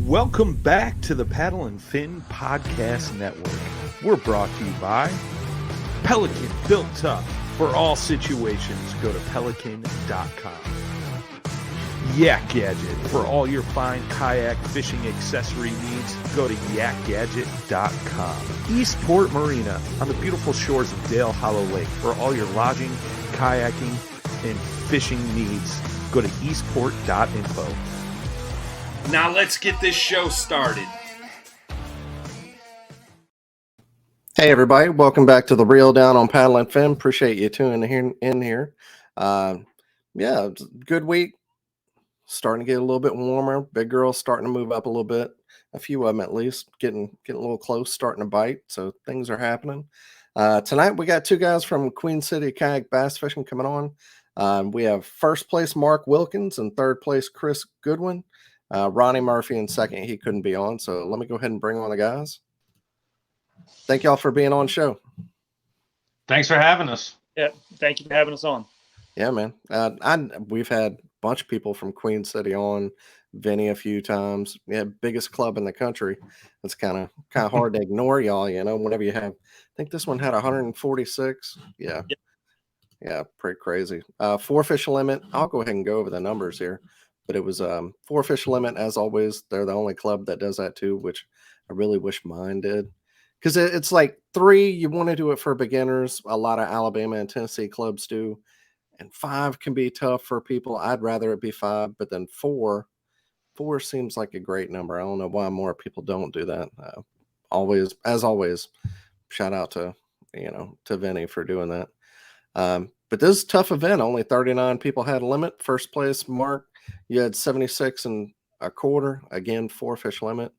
Welcome back to the Paddle and Fin Podcast Network. We're brought to you by Pelican, built tough for all situations. Go to pelican.com. Yak Gadget, for all your fine kayak fishing accessory needs. Go to yakgadget.com. Eastport Marina, on the beautiful shores of Dale Hollow Lake, for all your lodging, kayaking, and fishing needs. Go to eastport.info. Now let's get this show started. Hey everybody, welcome back to the Reel Down on Paddle and Fin. Appreciate you tuning in here. Yeah, good week. Starting to get a little bit warmer. Big girls starting to move up a little bit. A few of them at least getting a little close, starting to bite. So things are happening. Tonight we got two guys from Queen City Kayak Bass Fishing coming on. We have first place Mark Wilkins and third place Chris Goodwin. Ronnie Murphy in second. He couldn't be on, so let me go ahead and bring on the guys. Thank y'all for being on the show. Thanks for having us. Yeah, thank you for having us on. Yeah, man. We've had a bunch of people from Queen City on, Vinny a few times. Yeah, biggest club in the country. It's kind of hard to ignore y'all, you know, whenever you have. I think this one had 146. Yeah. Yeah, pretty crazy. 4 fish limit. I'll go ahead and go over the numbers here. But it was 4 fish limit, as always. They're the only club that does that too, which I really wish mine did. Because it's like 3, you want to do it for beginners. A lot of Alabama and Tennessee clubs do. And 5 can be tough for people. I'd rather it be 5. But then 4 seems like a great number. I don't know why more people don't do that. As always, shout out to Vinny for doing that. But this is a tough event. Only 39 people had a limit. First place, Mark, you had 76 1/4. Again, 4 fish limit,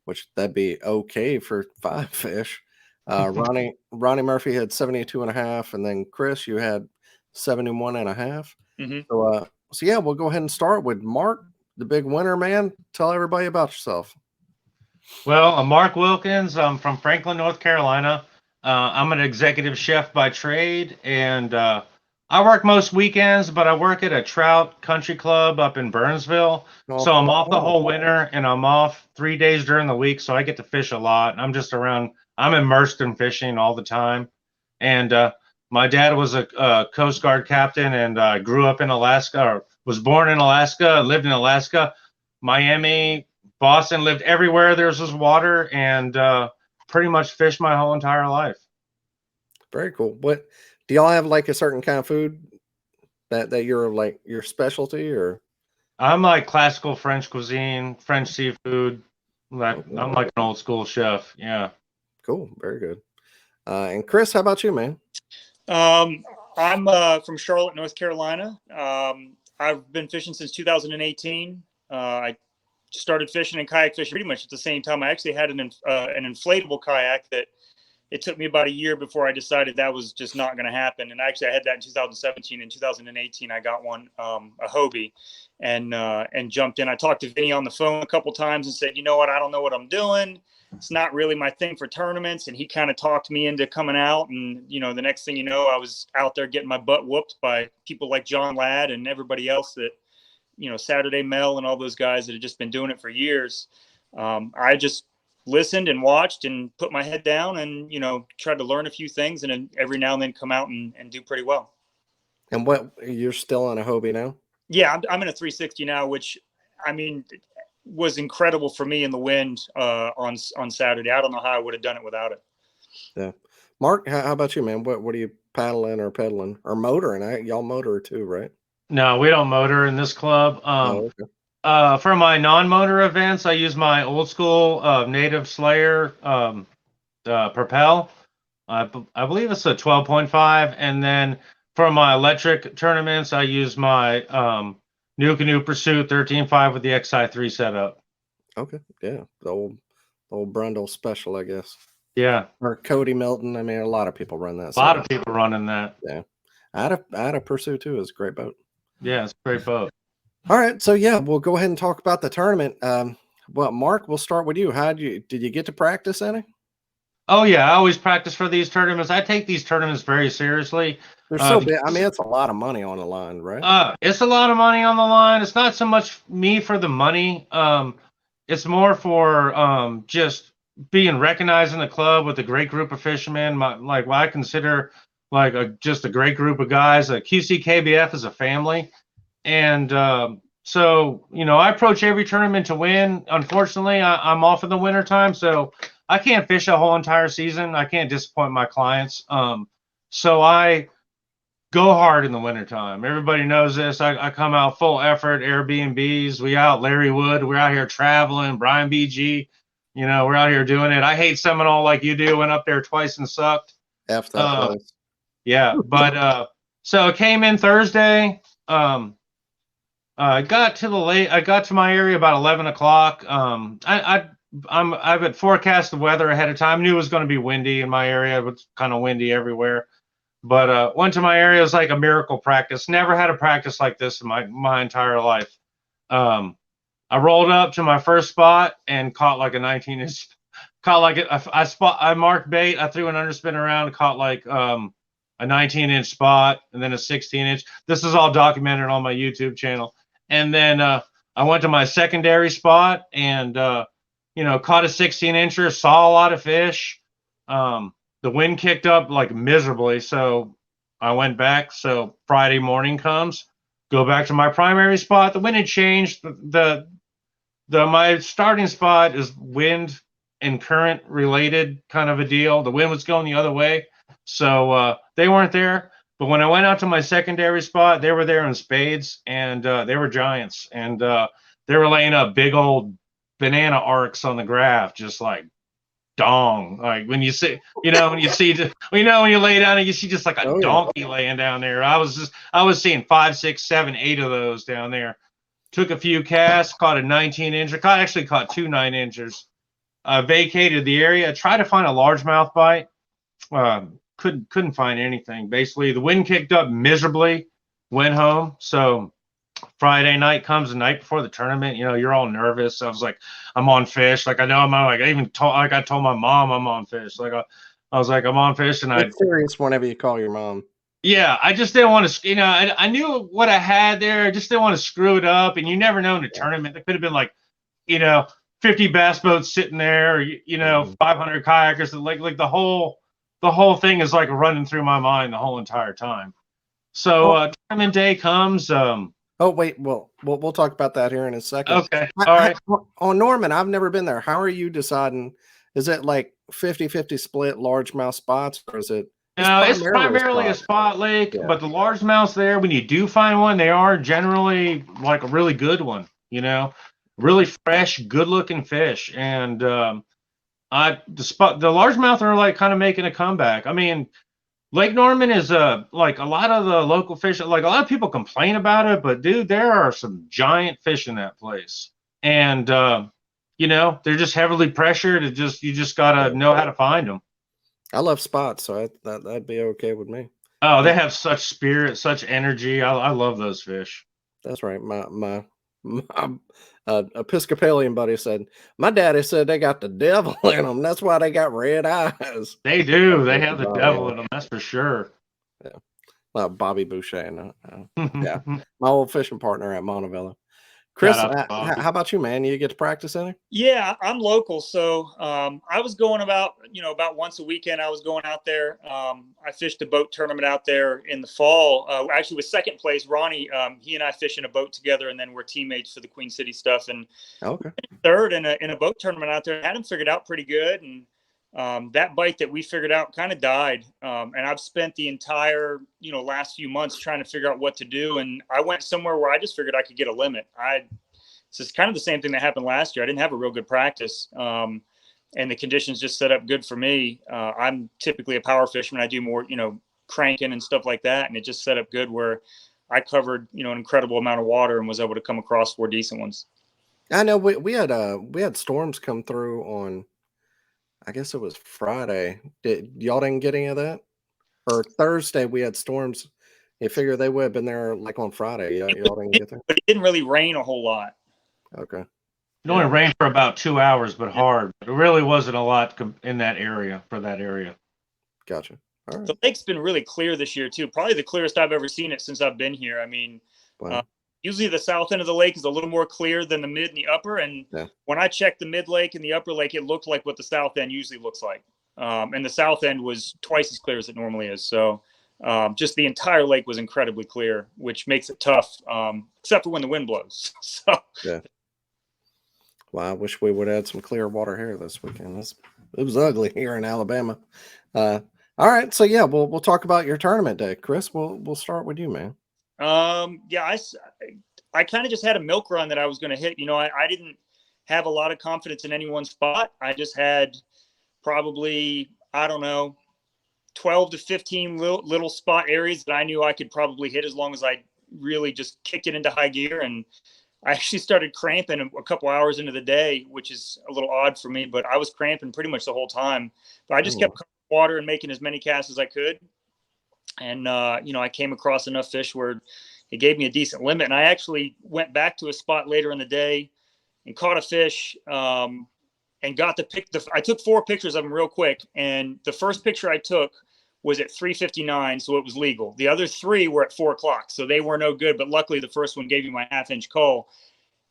which that'd be okay for 5 fish. Ronnie Murphy had 72.5, and then Chris, you had 71.5. Mm-hmm. So yeah, we'll go ahead and start with Mark, the big winner, man. Tell everybody about yourself. Well, I'm Mark Wilkins. I'm from Franklin, North Carolina. I'm an executive chef by trade, and I work most weekends, but I work at a trout country club up in Burnsville. So I'm off the whole winter, and I'm off 3 days during the week, so I get to fish a lot. I'm just around. I'm immersed in fishing all the time. And my dad was a Coast Guard captain, and I grew up in Alaska, or was born in Alaska, lived in Alaska, Miami, Boston, lived everywhere there was water, and pretty much fished my whole entire life. Very cool. What do y'all have, like a certain kind of food that you're like your specialty, or? I'm like classical French cuisine, French seafood. I'm like an old school chef. Yeah. Cool. Very good. And Chris, how about you, man? I'm from Charlotte, North Carolina. I've been fishing since 2018. I started fishing and kayak fishing pretty much at the same time. I actually had an inflatable kayak that it took me about a year before I decided that was just not going to happen. And actually I had that in 2017. In 2018, I got one, a Hobie, and jumped in. I talked to Vinny on the phone a couple times and said, you know what, I don't know what I'm doing. It's not really my thing for tournaments. And he kind of talked me into coming out. And, you know, the next thing you know, I was out there getting my butt whooped by people like John Ladd and everybody else that, you know, Saturday Mel and all those guys that had just been doing it for years. I just listened and watched and put my head down and, you know, tried to learn a few things, and then every now and then come out and do pretty well. And what, you're still on a Hobie now? Yeah, I'm in a 360 now, which, I mean, was incredible for me in the wind on Saturday. I don't know how I would have done it without it. Yeah. Mark, how about you, man? What are you paddling or pedaling or motoring? Y'all motor too, right? No, we don't motor in this club. Okay. For my non-motor events, I use my old school Native Slayer Propel. I believe it's a 12.5. And then for my electric tournaments, I use my New Canoe Pursuit 13.5 with the XI3 setup. Okay. Yeah. The old Brundle special, I guess. Yeah. Or Cody Melton. I mean, a lot of people run that. A lot of people running that. Yeah. I had a Pursuit too. It's a great boat. Yeah, it's a great boat. All right, so yeah, we'll go ahead and talk about the tournament. Well, Mark, we'll start with you. Did you get to practice any? Oh yeah, I always practice for these tournaments. I take these tournaments very seriously. They're so big. I mean, it's a lot of money on the line, right? It's a lot of money on the line. It's not so much me for the money. it's more for just being recognized in the club with a great group of fishermen. Like what I consider like just a great group of guys. QCKBF is a family, and so I approach every tournament to win. Unfortunately, I'm off in the wintertime, so I can't fish a whole entire season. I can't disappoint my clients. So I go hard in the wintertime. Everybody knows this. I come out full effort, Airbnbs. We out Larry Wood. We're out here traveling. Brian BG. We're out here doing it. I hate Seminole like you do. Went up there twice and sucked. F that place. Yeah, but so it came in Thursday. I got to my area about 11 o'clock. I had forecast the weather ahead of time. Knew it was going to be windy in my area. It was kind of windy everywhere. But went to my area. It was like a miracle practice. Never had a practice like this in my entire life. I rolled up to my first spot and caught like a 19-inch. Caught like I marked bait. I threw an underspin around. Caught like a 19-inch spot and then a 16-inch. This is all documented on my YouTube channel. And then I went to my secondary spot and caught a 16-incher. Saw a lot of fish. The wind kicked up like miserably, so I went back. So Friday morning comes, go back to my primary spot. The wind had changed. My starting spot is wind and current related kind of a deal. The wind was going the other way, so they weren't there. But when I went out to my secondary spot, they were there in spades, and they were giants, and they were laying up big old banana arcs on the graph, just like dong. Like when you see, when you lay down and you see just like a donkey laying down there. I was seeing 5, 6, 7, 8 of those down there. Took a few casts, caught a 19-incher. Actually caught 2 9-inchers. Vacated the area. Tried to find a largemouth bite. Couldn't find anything. Basically, the wind kicked up miserably. Went home. So Friday night comes, the night before the tournament. You're all nervous. I was like, I'm on fish. Like I know I'm on. Like I told my mom I'm on fish. Like I was like, I'm on fish, and I'm serious whenever you call your mom. Yeah, I just didn't want to. I knew what I had there. I just didn't want to screw it up. And you never know in a tournament. There could have been like, 50 bass boats sitting there, or 500 kayakers. Like the whole thing is like running through my mind the whole entire time. So tournament day comes. Oh wait, well, we'll talk about that here in a second. Okay, all right. On Norman, I've never been there. How are you deciding? Is it like 50-50 split largemouth spots, or is it? No, it's primarily a spot lake, but the largemouths there, when you do find one, they are generally like a really good one. Really fresh, good-looking fish, and the largemouth are like kind of making a comeback. I mean, Lake Norman is like a lot of the local fish. Like a lot of people complain about it, but dude, there are some giant fish in that place, and they're just heavily pressured. You just gotta know how to find them. I love spots, so that'd be okay with me. Oh, they have such spirit, such energy. I love those fish. That's right. My Episcopalian buddy said, my daddy said they got the devil in them. That's why they got red eyes. They do. They have the devil in them. That's for sure. Yeah. Bobby Boucher. Yeah. My old fishing partner at Montevilla. Chris, how about you, man? You get to practice any? Yeah, I'm local, so I was going about once a weekend. I was going out there. I fished a boat tournament out there in the fall. Actually, with second place, Ronnie. He and I fish in a boat together, and then we're teammates for the Queen City stuff. And third in a boat tournament out there, had him figured out pretty good. And that bite that we figured out kind of died. And I've spent the entire last few months trying to figure out what to do. And I went somewhere where I just figured I could get a limit. This is kind of the same thing that happened last year. I didn't have a real good practice. And the conditions just set up good for me. I'm typically a power fisherman. I do more, cranking and stuff like that. And it just set up good where I covered, an incredible amount of water and was able to come across 4 decent ones. I know we had storms come through on, I guess it was Friday. Y'all didn't get any of that? Or Thursday we had storms. You figure they would have been there like on Friday. Y'all didn't get there? But it didn't really rain a whole lot. Okay. It only rained for about 2 hours, but hard. It really wasn't a lot in that area for that area. Gotcha. All right. The lake's been really clear this year too. Probably the clearest I've ever seen it since I've been here. I mean, wow. usually the south end of the lake is a little more clear than the mid and the upper. And when I checked the mid lake and the upper lake, it looked like what the south end usually looks like. And the south end was twice as clear as it normally is. So just the entire lake was incredibly clear, which makes it tough, except for when the wind blows. So yeah. Well, I wish we would have had some clear water here this weekend. It was ugly here in Alabama. All right, so yeah, we'll talk about your tournament day, Chris. We'll start with you, man. Yeah, I kind of just had a milk run that I was going to hit. You know, I didn't have a lot of confidence in any one spot. I just had probably, I don't know, 12 to 15 little spot areas that I knew I could probably hit as long as I really just kicked it into high gear. And I actually started cramping a couple hours into the day, which is a little odd for me, but I was cramping pretty much the whole time. But I just kept covering water and making as many casts as I could. And, you know, I came across enough fish where it gave me a decent limit. And I actually went back to a spot later in the day and caught a fish and got to pick I took 4 pictures of them real quick. And the first picture I took was at 3:59, so it was legal. The other 3 were at 4 o'clock, so they were no good. But luckily, the first one gave me my half-inch call.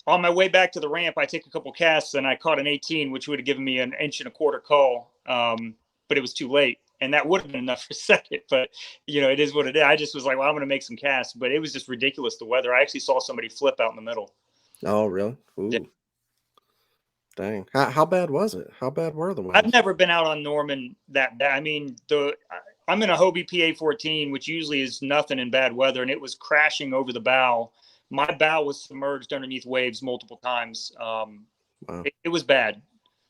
On my way back to the ramp, I took a couple casts, and I caught an 18, which would have given me an 1.25-inch call. But it was too late, and that would have been enough for second. But, you know, it is what it is. I just was like, well, I'm going to make some casts. But it was just ridiculous, the weather. I actually saw somebody flip out in the middle. Oh, really? Ooh. Yeah. Dang. How bad was it? How bad were the winds? I've never been out on Norman that bad. I mean, I'm in a Hobie PA-14, which usually is nothing in bad weather, and it was crashing over the bow. My bow was submerged underneath waves multiple times. Wow. It was bad.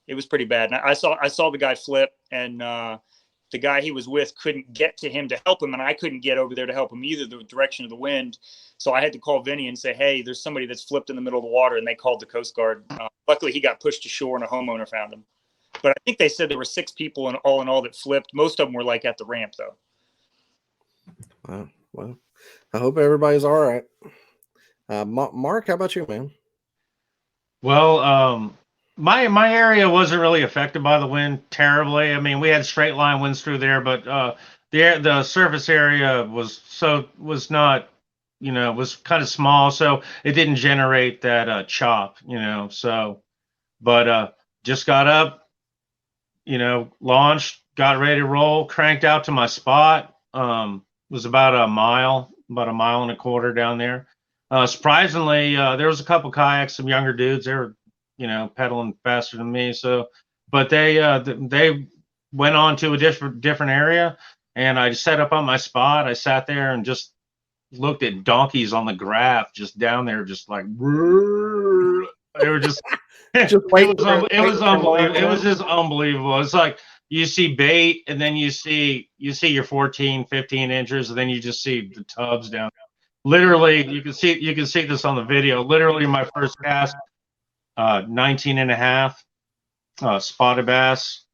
It was pretty bad. And I saw the guy flip, and the guy he was with couldn't get to him to help him, and I couldn't get over there to help him either, the direction of the wind. So I had to call Vinny and say, hey, there's somebody that's flipped in the middle of the water, and they called the Coast Guard. Luckily, he got pushed to shore, and a homeowner found him. But I think they said there were 6 people in all that flipped. Most of them were like at the ramp, though. Wow. Well, I hope everybody's all right. Mark, how about you, man? Well, my area wasn't really affected by the wind terribly. I mean, we had straight line winds through there, but the surface area was not, you know, was kind of small, so it didn't generate that chop, you know. So, but just got up, you know, launched, got ready to roll, cranked out to my spot. Was about a mile and a quarter down there. Surprisingly, there was a couple kayaks, some younger dudes. They were, you know, pedaling faster than me. So, but they went on to a different area, and I just set up on my spot. I sat there and just looked at donkeys on the graph, just down there, just like they were just. It was unbelievable. It was just unbelievable. It's like you see bait, and then you see your 14, 15 inches, and then you just see the tubs down. Literally, you can see this on the video. Literally, my first cast, 19 and a half, spotted bass.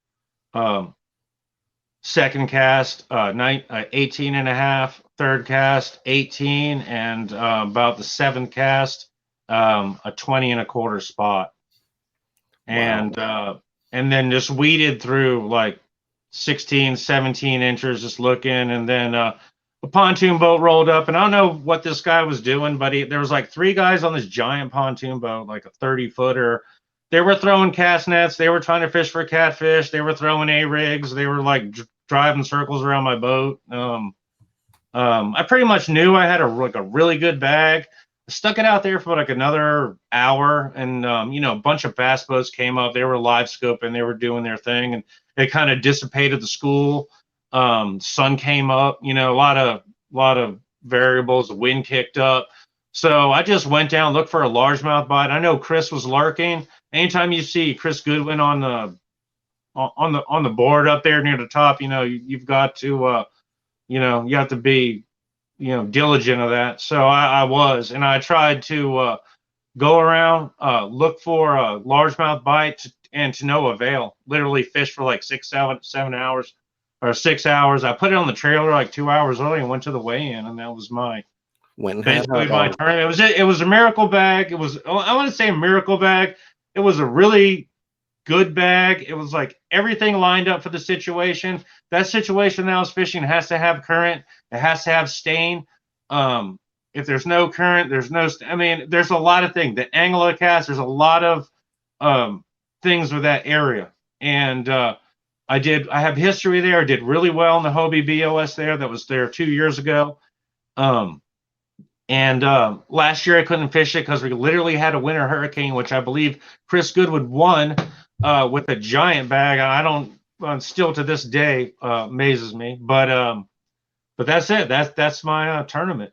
Second cast, 18 and a half. Third cast, 18, and about the 7th cast, a 20 and a quarter spot. And Wow. And then just weeded through like 16, 17 inches, just looking, and then a pontoon boat rolled up, and I don't know what this guy was doing, but there was like 3 guys on this giant pontoon boat, like a 30-footer. They were throwing cast nets. They were trying to fish for catfish. They were throwing A-rigs. They were like driving circles around my boat. I pretty much knew I had a really good bag. I stuck it out there for like another hour, and you know, a bunch of bass boats came up. They were live scoping. They were doing their thing, and it kind of dissipated the school. Sun came up. You know, a lot of variables. The wind kicked up. So I just went down, looked for a largemouth bite. I know Chris was lurking. Anytime you see Chris Goodwin on the board up there near the top, you know, you've got to you know, you have to be, you know, diligent of that. So I was, and I tried to go around, look for a largemouth bite, and to no avail. Literally fished for like 7 hours or 6 hours. I put it on the trailer like 2 hours early and went to the weigh-in, and that was basically my turn. It was a miracle bag. It was, I want to say a miracle bag. It was a really good bag. It was like everything lined up for the situation. That situation that I was fishing has to have current. It has to have stain. if there's no current, there's no. I mean, there's a lot of things. The angle of the cast. There's a lot of things with that area, and I have history there. I did really well in the Hobie BOS there. That was there 2 years ago. And last year I couldn't fish it because we literally had a winter hurricane, which I believe Chris Goodwin won with a giant bag. I don't still to this day amazes me, but that's it. That's my tournament.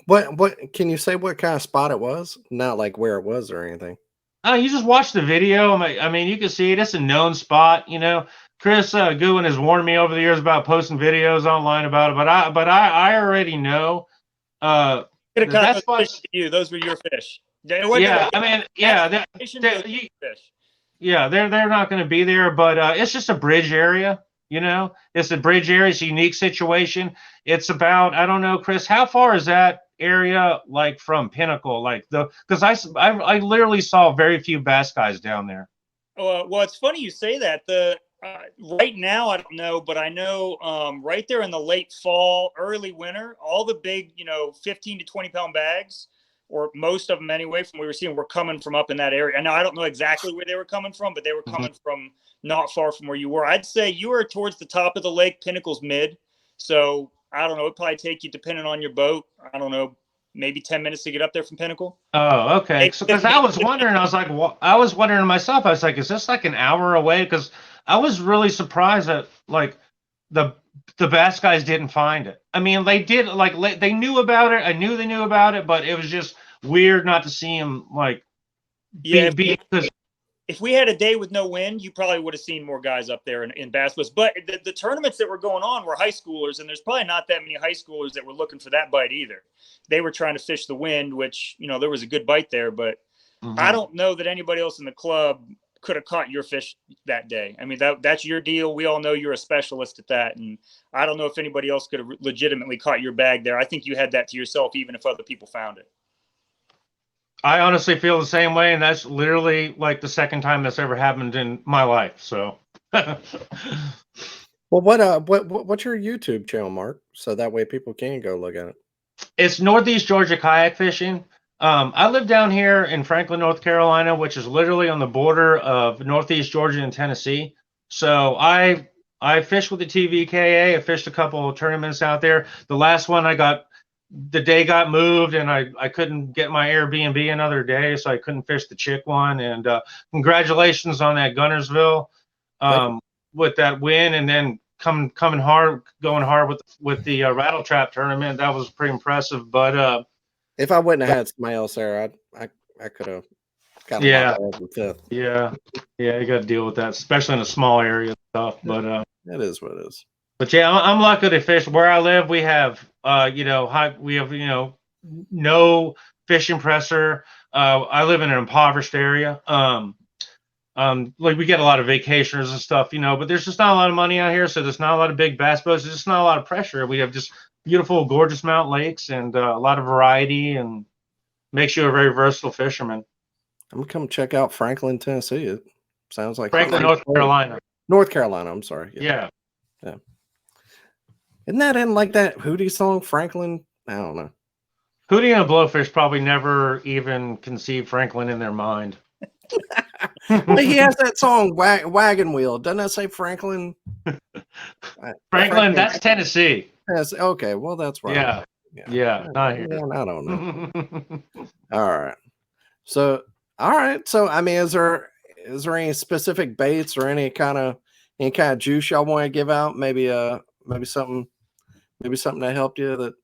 What can you say? What kind of spot it was? Not like where it was or anything. You just watch the video. I mean, you can see it. It's a known spot. You know, Chris Goodwin has warned me over the years about posting videos online about it, but I already know. That's fish to you. Those were your fish. Yeah, I mean, yeah, they're not going to be there, but it's just a bridge area. You know, it's a bridge area. It's a unique situation. It's about, I don't know, Chris, how far is that area like from Pinnacle? Like because I literally saw very few bass guys down there. Well, it's funny you say that. Right now, I don't know, but I know right there in the late fall, early winter, all the big, 15 to 20 pound bags, or most of them anyway, from what we were seeing, were coming from up in that area. And now I don't know exactly where they were coming from, but they were coming from not far from where you were. I'd say you were towards the top of the lake. Pinnacle's mid. So I don't know. It'd probably take you, depending on your boat, I don't know, maybe 10 minutes to get up there from Pinnacle. Oh, okay. So because I was wondering, I was wondering to myself, I was like, is this like an hour away? Because I was really surprised that like the bass guys didn't find it. I mean, they did, like, they knew about it. I knew they knew about it, but it was just weird not to see them like because if we had a day with no wind, you probably would have seen more guys up there in bass boats. But the tournaments that were going on were high schoolers, and there's probably not that many high schoolers that were looking for that bite either. They were trying to fish the wind, which, there was a good bite there, but I don't know that anybody else in the club could have caught your fish that day. I mean, that's your deal. We all know you're a specialist at that, and I don't know if anybody else could have legitimately caught your bag there. I think you had that to yourself, even if other people found it. I honestly feel the same way, and that's literally like the second time that's ever happened in my life. So, well, what's your YouTube channel, Mark? So that way people can go look at it. It's Northeast Georgia Kayak Fishing. I live down here in Franklin, North Carolina, which is literally on the border of Northeast Georgia and Tennessee. So I fished with the TVKA. I fished a couple of tournaments out there. The last one the day got moved, and I couldn't get my Airbnb another day, so I couldn't fish the chick one. And congratulations on that Gunnersville with that win, and then going hard with the rattle trap tournament. That was pretty impressive. But if I wouldn't have had somebody else there, I could have gotten the fifth. Yeah, you got to deal with that, especially in a small area and stuff. But it is what it is. But yeah, I'm lucky to fish where I live. We have no fishing pressure. I live in an impoverished area. Like we get a lot of vacationers and stuff, but there's just not a lot of money out here, so there's not a lot of big bass boats. There's just not a lot of pressure. We have just beautiful, gorgeous mountain lakes and a lot of variety, and makes you a very versatile fisherman. I'm gonna come check out Franklin, Tennessee. It sounds like Franklin, North Carolina. North Carolina. I'm sorry. Yeah. Isn't that in like that Hootie song, Franklin? I don't know. Hootie and Blowfish probably never even conceived Franklin in their mind. He has that song, Wagon Wheel. Doesn't that say Franklin? Franklin, that's Tennessee. Yes, okay, well, that's right. Yeah, not here. Man, I don't know. All right. So, I mean, is there any specific baits or any kind of juice y'all want to give out? Maybe something that helped you that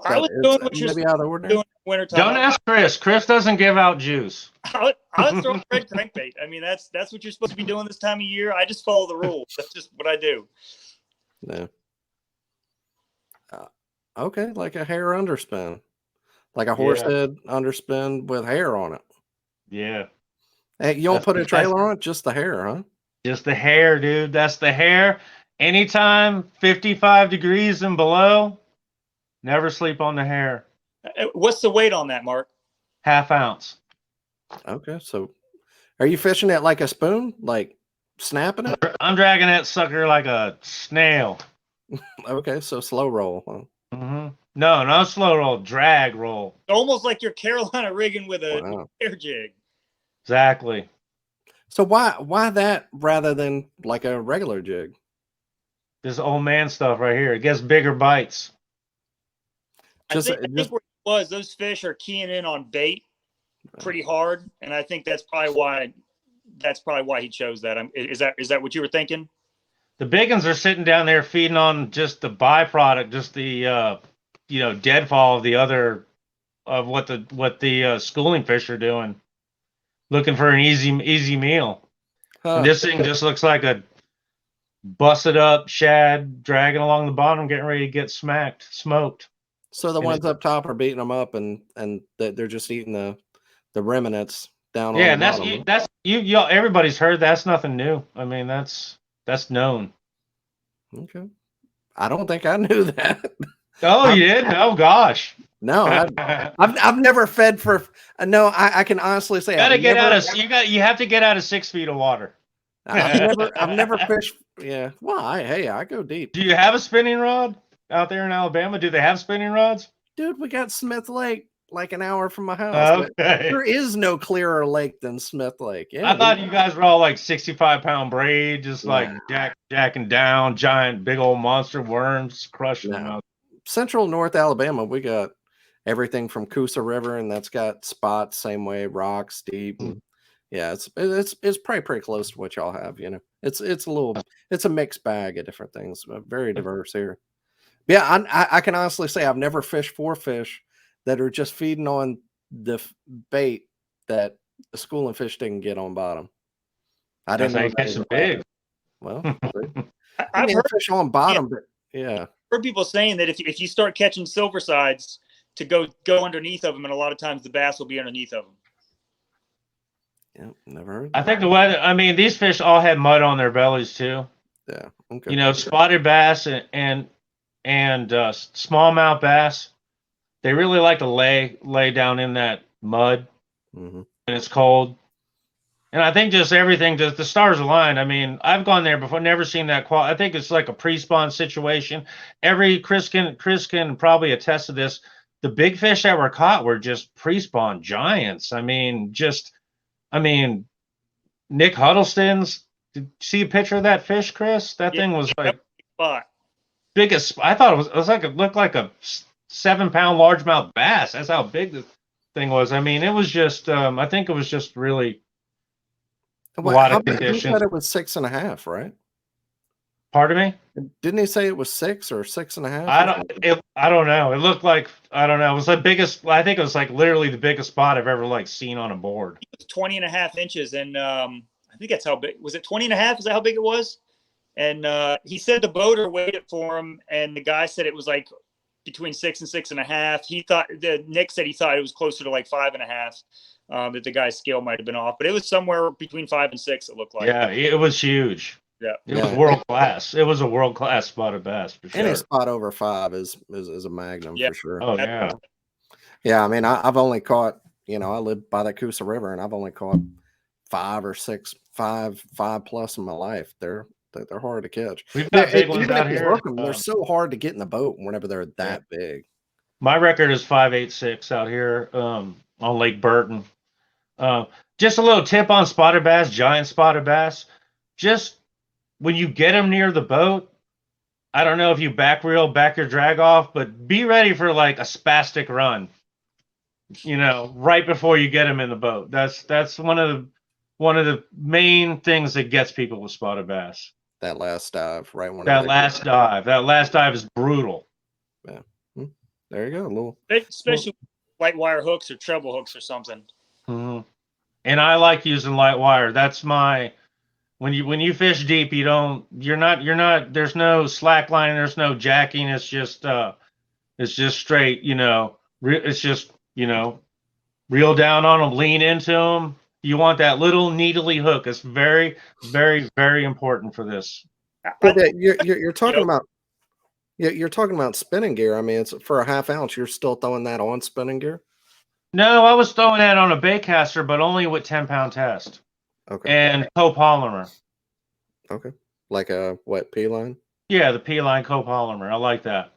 I was doing what you're maybe out of the ordinary. doing in wintertime. Don't ask Chris. Chris doesn't give out juice. I was throwing red crankbait. I mean, that's what you're supposed to be doing this time of year. I just follow the rules. That's just what I do. No. Okay, like a hair underspin, like a horse head underspin with hair on it. Yeah. Hey, you don't put a trailer on it, just the hair, huh? Just the hair, dude. That's the hair. Anytime 55 degrees and below, never sleep on the hair. What's the weight on that, Mark? Half ounce. Okay, so are you fishing it like a spoon, like snapping it? I'm dragging that sucker like a snail. Okay, so slow roll, huh? Mm-hmm. No slow roll, drag roll. Almost like you're Carolina rigging with a air jig. Exactly. So why that rather than like a regular jig? This old man stuff right here. It gets bigger bites. Just, I think where it was, those fish are keying in on bait pretty hard, and I think that's probably why he chose that. Is that what you were thinking? The big ones are sitting down there feeding on just the byproduct, just the deadfall of the other of what the schooling fish are doing, looking for an easy meal. And this thing just looks like a busted up shad dragging along the bottom, getting ready to get smoked. So the ones up top are beating them up, and they're just eating the remnants down on the bottom. That's everybody's heard. That's nothing new. I mean, that's known. Okay, I don't think I knew that. Oh, you did? Oh gosh. No, I've never fed for. No, I can honestly say you have to get out of 6 feet of water. I've never fished. Yeah, well, I go deep. Do you have a spinning rod out there in Alabama? Do they have spinning rods? Dude, we got Smith Lake like an hour from my house. Okay. There is no clearer lake than Smith Lake. Yeah, I thought you guys were all like 65-pound braid, just like jacking down giant, big old monster worms, crushing them out. Central North Alabama, we got everything from Coosa River, and that's got spots same way, rocks deep. And yeah, it's pretty close to what y'all have. You know, it's a mixed bag of different things, very diverse here. Yeah, I can honestly say I've never fished for fish that are just feeding on the bait that the schooling fish didn't get on bottom. I didn't know catch them big. Well, I've heard fish on bottom, but yeah. I've heard people saying that if you start catching silver sides, to go underneath of them, and a lot of times the bass will be underneath of them. Yeah, never heard. I think the weather. I mean, these fish all had mud on their bellies too. Yeah. Okay. You know, spotted bass and smallmouth bass, they really like to lay down in that mud when it's cold. And I think just everything, just the stars aligned. I mean, I've gone there before, never seen that quality. I think it's like a pre-spawn situation. Chris can probably attest to this. The big fish that were caught were just pre-spawn giants. I mean, Nick Huddleston's. Did you see a picture of that fish, Chris? That thing was like biggest. I thought it looked like a 7-pound largemouth bass. That's how big the thing was. I mean, it was just. I think it was just really. A lot of conditions. He said it was 6.5, right? Pardon me? Didn't he say it was 6 or 6.5? I don't know. It looked like I don't know. It was the biggest. I think it was like literally the biggest spot I've ever seen on a board. It was 20.5 inches, and I think that's how big. Was it 20.5? Is that how big it was? And he said the boater weighed it for him, and the guy said it was like between 6 and 6.5. Nick said he thought it was closer to like 5.5. That the guy's scale might have been off, but it was somewhere between 5 and 6. It looked like. Yeah, it was huge. Yeah, it was world class. It was a world class spotted bass for sure. Any spot over 5 is a magnum for sure. Oh yeah. Yeah, I mean, I've only caught. You know, I live by the Coosa River, and I've only caught 5 or 6, 5 plus in my life. They're hard to catch. We've got big ones out here. They're so hard to get in the boat whenever they're that big. My record is 5.86 out here on Lake Burton. Just a little tip on spotted bass, giant spotted bass. Just when you get them near the boat, I don't know if you back your drag off, but be ready for like a spastic run. You know, right before you get them in the boat. That's one of the main things that gets people with spotted bass. That last dive, right? That last dive is brutal. Yeah, there you go. Especially light wire hooks or treble hooks or something. Mm-hmm. And I like using light wire. That's my when you fish deep, you're not there's no slack line, there's no jacking. It's just straight, you know, it's just, you know, reel down on them, lean into them. You want that little needly hook. It's very, very, very important for this. But you're talking about you're talking about spinning gear. I mean, it's for a ½ ounce. You're still throwing that on spinning gear? No, I was throwing that on a baitcaster, but only with 10-pound test. Okay. And copolymer. Okay. Like a what, P-line? Yeah, the P-line copolymer. I like that.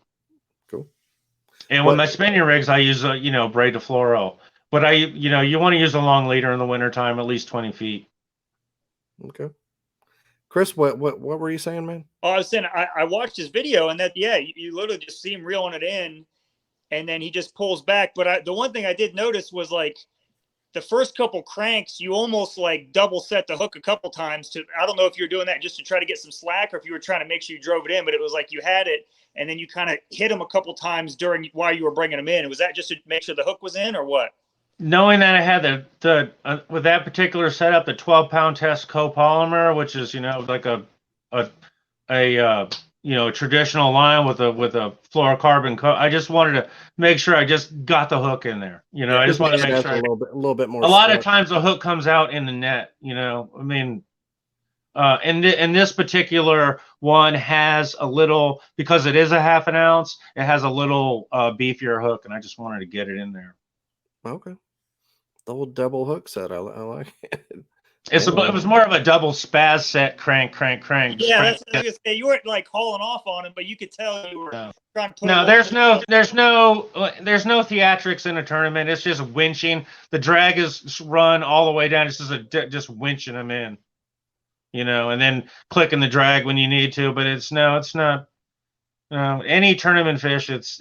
Cool. And with my spinning rigs, I use a, braid to fluoro. But you want to use a long leader in the wintertime, at least 20 feet. Okay. Chris, what were you saying, man? Oh, I was saying I watched his video, and you literally just see him reeling it in, and then he just pulls back. But the one thing I did notice was like the first couple cranks, you almost like double set the hook a couple times I don't know if you're doing that just to try to get some slack or if you were trying to make sure you drove it in, but it was like you had it and then you kind of hit them a couple times while you were bringing them in. Was that just to make sure the hook was in or what? Knowing that I had with that particular setup, the 12-pound test copolymer, which is, like a traditional line with a fluorocarbon coat. I just wanted to make sure I just got the hook in there. I just wanted to make sure a little bit more. A lot of times the hook comes out in the net. I mean, and this particular one has a little, because it is a half an ounce, it has a little beefier hook, and I just wanted to get it in there. Okay, the old double hook set. I like it. It was more of a double spaz set, crank. Yeah, that's what I was gonna say. You weren't like hauling off on him, but you could tell you were trying to put. No, there's no theatrics in a tournament. It's just winching. The drag is run all the way down. It's just winching them in, and then clicking the drag when you need to. But it's not. Any tournament fish, it's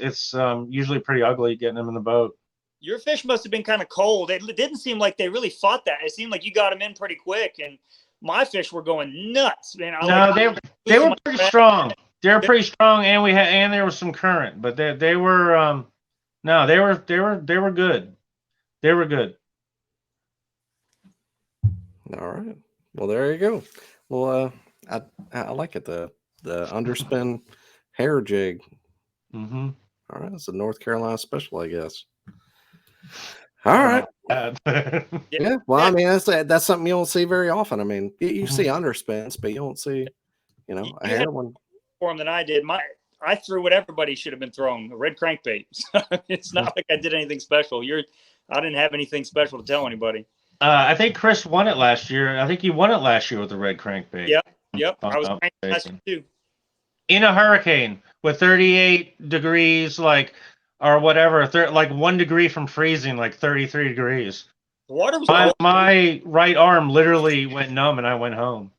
usually pretty ugly getting them in the boat. Your fish must have been kind of cold. It didn't seem like they really fought that. It seemed like you got them in pretty quick, and my fish were going nuts, man. They were pretty strong. They were pretty strong, and there was some current, but they were they were good. They were good. All right. Well, there you go. Well, I like it. The underspin hair jig. Mm-hmm. All right, it's a North Carolina special, I guess. All right. Yeah. Well, I mean, that's something you don't see very often. I mean, you see underspins, but you don't see, a hair one. Form than I did. I threw what everybody should have been throwing, a red crankbait. It's not like I did anything special. I didn't have anything special to tell anybody. I think Chris won it last year. I think you won it last year with the red crankbait. Yep. I was cranking last year too. In a hurricane with 38 degrees, or whatever, like 1 degree from freezing, like 33 degrees. The water was my right arm literally went numb, and I went home.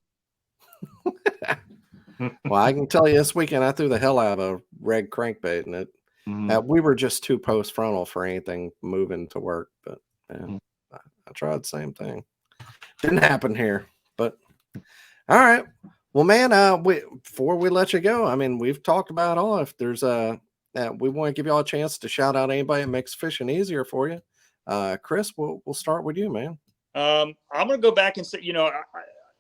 Well, I can tell you this weekend I threw the hell out of a red crankbait, and we were just too post frontal for anything moving to work. But I tried the same thing. Didn't happen here. But all right. Well, man, before we let you go, I mean, we've talked about all. If there's we want to give you all a chance to shout out anybody that makes fishing easier for you. Chris, we'll start with you, man. I'm gonna go back and say,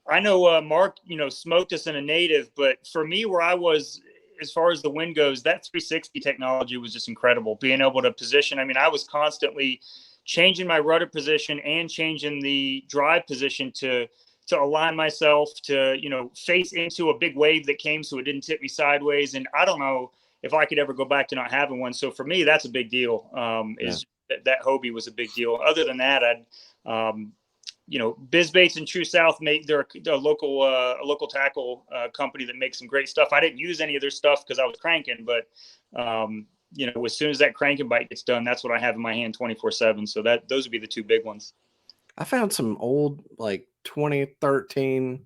I know Mark, smoked us in a native, but for me, where I was, as far as the wind goes, that 360 technology was just incredible. Being able to position. I mean, I was constantly changing my rudder position and changing the drive position to align myself to, face into a big wave that came so it didn't tip me sideways. And I don't know if I could ever go back to not having one. So for me, that's a big deal. That Hobie was a big deal. Other than that, BizBaits and True South they're a local tackle company that makes some great stuff. I didn't use any of their stuff because I was cranking, but as soon as that cranking bite gets done, that's what I have in my hand 24/7. So those would be the two big ones. I found some old 2013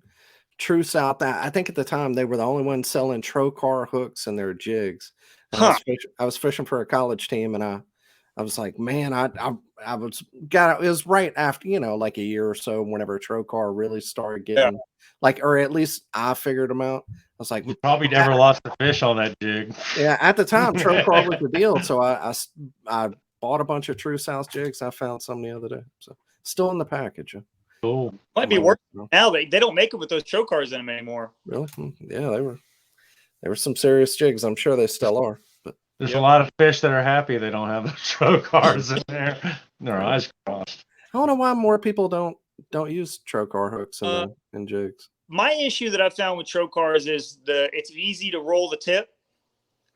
True South. I think at the time they were the only ones selling Trocar hooks and their jigs. I was fishing for a college team, and I was like, man, it was right after, a year or so, whenever Trocar really started getting or at least I figured them out. I was like, you probably never lost a fish on that jig. Yeah. At the time, Trocar was the deal. So I bought a bunch of True South jigs. I found some the other day. So still in the package. Cool. Might be working now. They don't make it with those Trocars in them anymore. Really? Yeah, they were some serious jigs. I'm sure they still are. But there's a lot of fish that are happy they don't have the Trocars in there. Their eyes crossed. I don't know why more people don't use Trocar hooks and jigs. My issue that I've found with Trocars is it's easy to roll the tip.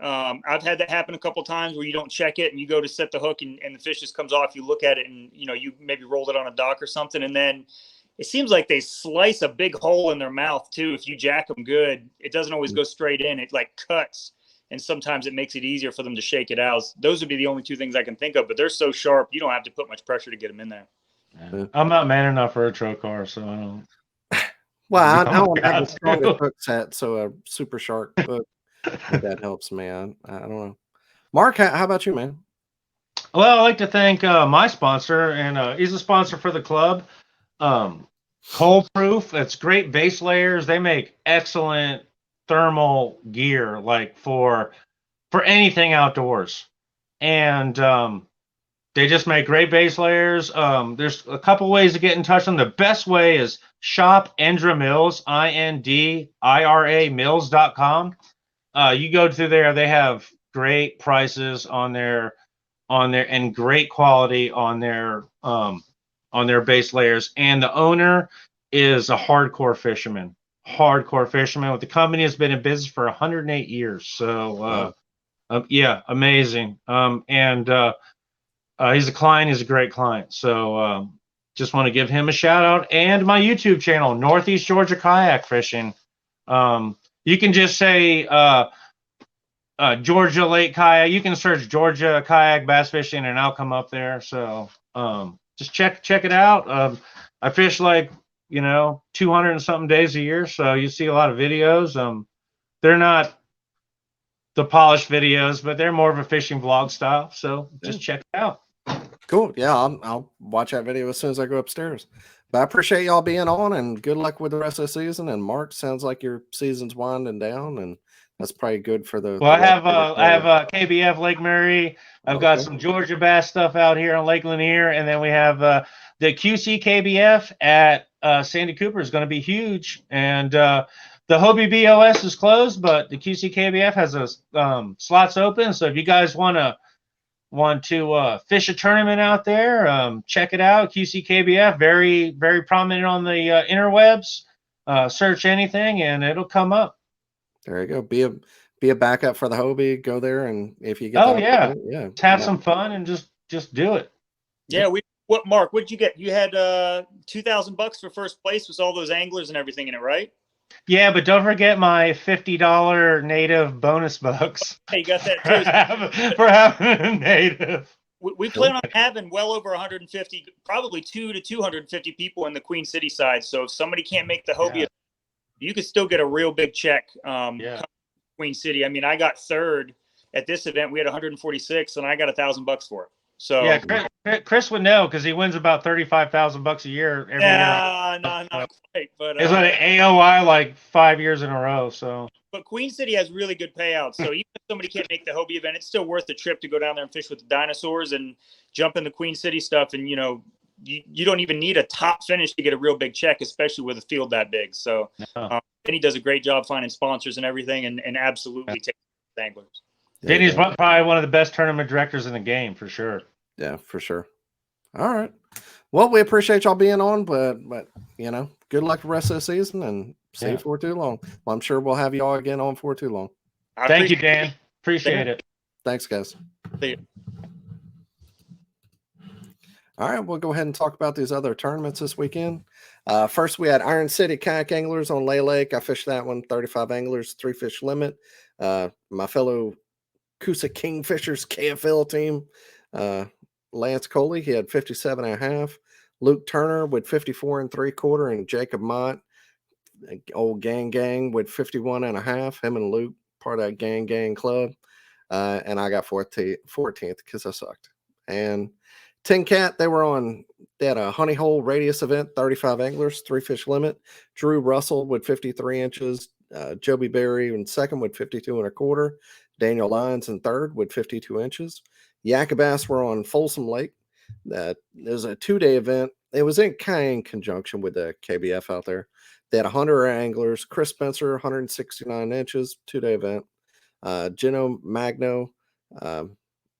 I've had that happen a couple times where you don't check it and you go to set the hook and the fish just comes off. You look at it and, you maybe rolled it on a dock or something. And then it seems like they slice a big hole in their mouth too. If you jack them good, it doesn't always go straight in. It cuts. and sometimes it makes it easier for them to shake it out. Those would be the only two things I can think of, but they're so sharp, you don't have to put much pressure to get them in there. Yeah. I'm not man enough for a trocar, so I don't. Well, I don't have the strongest hook set, so a super sharp hook that helps me. I don't know. Mark, how about you, man? Well, I'd like to thank my sponsor, and he's a sponsor for the club. Cold Proof. It's great base layers. They make excellent thermal gear, like for anything outdoors, and they just make great base layers. There's a couple ways to get in touch with them. The best way is shop Indra Mills, INDIRA Mills.com. You go through there. They have great prices on their and great quality on their base layers. And the owner is a hardcore fisherman with the company. Has been in business for 108 years. So yeah, amazing. He's a client. He's a great client. So just want to give him a shout out. And my YouTube channel, Northeast Georgia Kayak Fishing. You can just say Georgia Lake Kayak. You can search Georgia Kayak Bass Fishing and I'll come up there. So just check it out. I fish like 200 and something days a year, so you see a lot of videos. They're not the polished videos, but they're more of a fishing vlog style. So just check it out. Cool. Yeah, I'll watch that video as soon as I go upstairs. But I appreciate y'all being on, and good luck with the rest of the season. And Mark, sounds like your season's winding down, and that's probably good for the. Well, I have KBF Lake Murray. I've got some Georgia bass stuff out here on Lake Lanier, and then we have the QC KBF at Sandy Cooper is going to be huge, and the Hobie BOS is closed, but the QC KBF has a slots open. So if you guys want to fish a tournament out there, check it out. QC KBF, very, very prominent on the interwebs. Search anything and it'll come up. There you go. Be a backup for the Hobie. Go there, and if you get just have some fun and just do it. Yeah, Mark, what'd you get? You had $2,000 for first place with all those anglers and everything in it, right? Yeah, but don't forget my $50 native bonus bucks. Hey, you got that too. for having a native. We plan on having well over 150, probably 200 to 250 people in the Queen City side. So if somebody can't make the Hobie, you could still get a real big check. Queen City. I mean, I got third at this event. We had 146, and I got $1,000 for it. So yeah, Chris would know because he wins about $35,000 a year every year. Not quite, but it's like an AOI like 5 years in a row. So, but Queen City has really good payouts. So even if somebody can't make the Hobie event, it's still worth the trip to go down there and fish with the dinosaurs and jump in the Queen City stuff. And you don't even need a top finish to get a real big check, especially with a field that big. So, Vinny does a great job finding sponsors and everything, and absolutely takes anglers. Vinny's probably one of the best tournament directors in the game for sure. Yeah, for sure. All right. Well, we appreciate y'all being on, but good luck the rest of the season, and see you for too long. Well, I'm sure we'll have y'all again on for too long. Thank you, Dan. Appreciate it. Thanks, guys. See you. All right, we'll go ahead and talk about these other tournaments this weekend. First, we had Iron City Kayak Anglers on Lay Lake. I fished that one, 35 anglers, 3 fish limit. My fellow Coosa Kingfishers KFL team, Lance Coley, he had 57.5. Luke Turner with 54 3/4, and Jacob Mott, old gang with 51.5. Him and Luke, part of that gang club. And I got 14th because I sucked. And Tin Cat, they had a honey hole radius event, 35 anglers, 3 fish limit. Drew Russell with 53 inches. Joby Berry in second with 52 1/4. Daniel Lyons in third with 52 inches. Yakabass were on Folsom Lake. It was a 2-day event. It was in conjunction with the KBF out there. They had 100 anglers. Chris Spencer, 169 inches, 2-day event. Gino Magno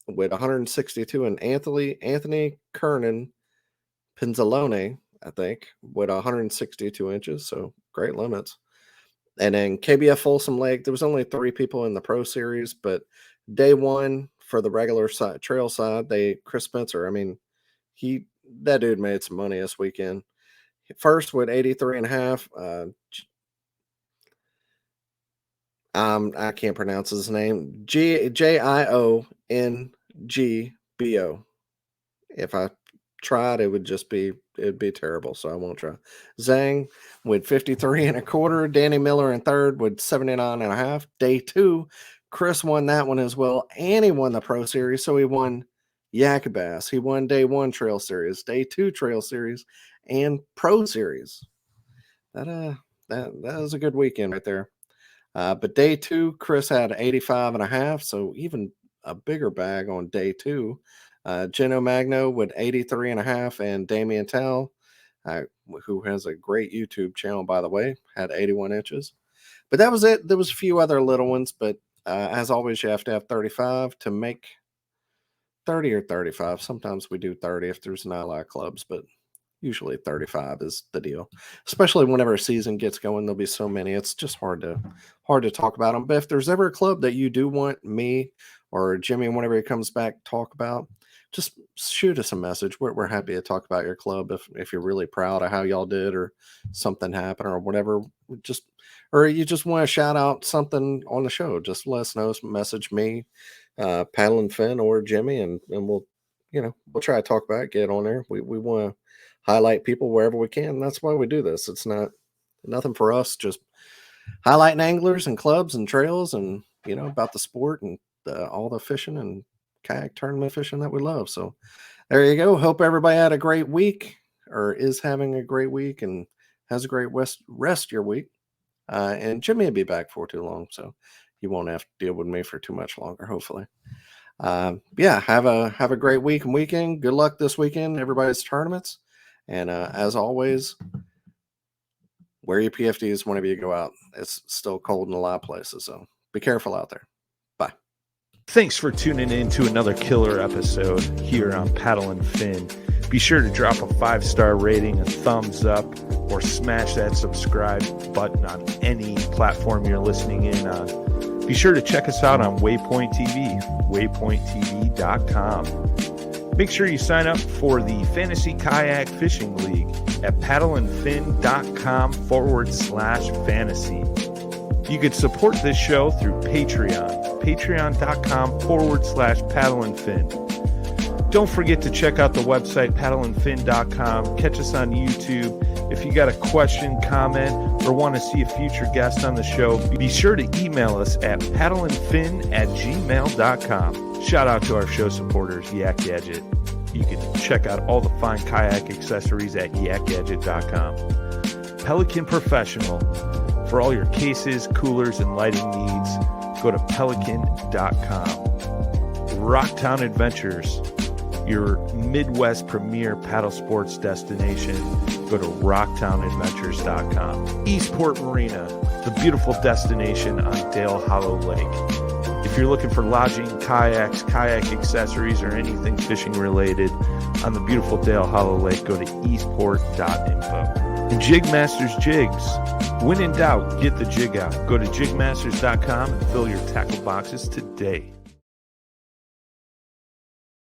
with 162, and Anthony Kernan Pinzalone, I think, with 162 inches. So great limits. And then KBF Folsom Lake, there was only 3 people in the Pro Series, but day one for the regular side, trail side, Chris Spencer, I mean, that dude made some money this weekend. First with 83.5. I can't pronounce his name. Jionngbo. If I tried, it'd be terrible. So I won't try. Zhang with 53.25. Danny Miller in third with 79.5. Day 2, Chris won that one as well, and he won the Pro Series. So he won Yakabas. He won Day 1 Trail Series, Day 2 Trail Series, and Pro Series. That was a good weekend right there. But Day 2, Chris had 85.5. So even a bigger bag on Day 2. Gino Magno with 83.5, and Damian Tell, who has a great YouTube channel, by the way, had 81 inches. But that was it. There was a few other little ones, but as always, you have to have 35 to make 30 or 35. Sometimes we do 30 if there's not a lot of clubs, but usually 35 is the deal. Especially whenever a season gets going, there'll be so many. It's just hard to talk about them. But if there's ever a club that you do want me or Jimmy, whenever he comes back, talk about, just shoot us a message. We're happy to talk about your club if you're really proud of how y'all did or something happened or whatever. Or you just want to shout out something on the show. Just let us know. Message me, Paddle and Finn, or Jimmy, and we'll try to talk about it, get on there. We want to highlight people wherever we can. That's why we do this. It's nothing for us, just highlighting anglers and clubs and trails and about the sport and all the fishing and kayak tournament fishing that we love. So there you go. Hope everybody had a great week or is having a great week and has a great rest your week. And Jimmy will be back for too long, so you won't have to deal with me for too much longer, hopefully. Have a great week and weekend. Good luck this weekend, everybody's tournaments. And as always, wear your PFDs whenever you go out. It's still cold in a lot of places, so be careful out there. Bye. Thanks for tuning in to another killer episode here on Paddle and Fin. Be sure to drop a 5-star rating, a thumbs up, or smash that subscribe button on any platform you're listening in on. Be sure to check us out on Waypoint TV, waypointtv.com. Make sure you sign up for the Fantasy Kayak Fishing League at paddleandfin.com/fantasy. You could support this show through Patreon, patreon.com/paddleandfin. Don't forget to check out the website, paddleandfin.com. Catch us on YouTube. If you got a question, comment, or want to see a future guest on the show, be sure to email us at paddleandfin@gmail.com. Shout out to our show supporters, Yak Gadget. You can check out all the fine kayak accessories at yakgadget.com. Pelican Professional. For all your cases, coolers, and lighting needs, go to pelican.com. Rocktown Adventures, your Midwest premier paddle sports destination. Go to rocktownadventures.com. Eastport Marina, the beautiful destination on Dale Hollow Lake. If you're looking for lodging, kayaks, kayak accessories, or anything fishing related on the beautiful Dale Hollow Lake, go to eastport.info. And Jigmasters Jigs. When in doubt, get the jig out. Go to jigmasters.com and fill your tackle boxes today.